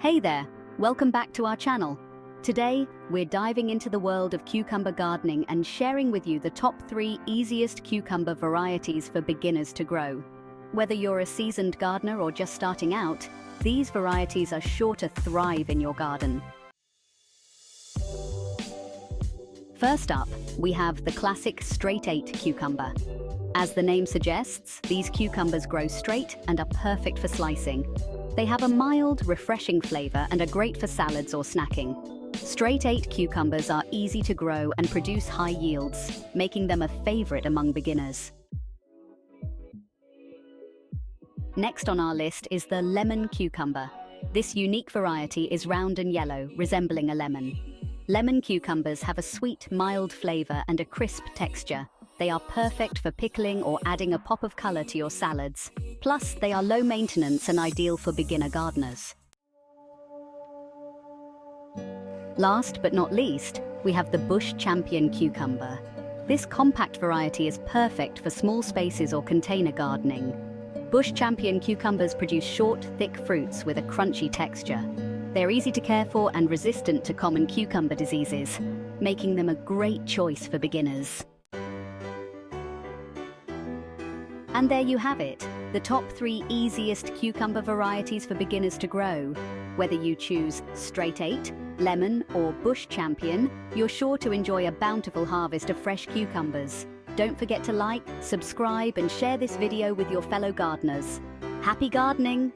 Hey there, welcome back to our channel. Today, we're diving into the world of cucumber gardening and sharing with you the top 3 easiest cucumber varieties for beginners to grow. Whether you're a seasoned gardener or just starting out, these varieties are sure to thrive in your garden. First up, we have the classic straight 8 cucumber. As the name suggests, these cucumbers grow straight and are perfect for slicing. They have a mild, refreshing flavor and are great for salads or snacking. Straight 8 cucumbers are easy to grow and produce high yields, making them a favorite among beginners. Next on our list is the lemon cucumber. This unique variety is round and yellow, resembling a lemon. Lemon cucumbers have a sweet, mild flavor and a crisp texture. They are perfect for pickling or adding a pop of color to your salads. Plus, they are low maintenance and ideal for beginner gardeners. Last but not least, we have the Bush Champion cucumber. This compact variety is perfect for small spaces or container gardening. Bush Champion cucumbers produce short, thick fruits with a crunchy texture. They're easy to care for and resistant to common cucumber diseases, making them a great choice for beginners. And there you have it, the top 3 easiest cucumber varieties for beginners to grow. Whether you choose straight 8, lemon, or Bush Champion, you're sure to enjoy a bountiful harvest of fresh cucumbers. Don't forget to like, subscribe, and share this video with your fellow gardeners. Happy gardening!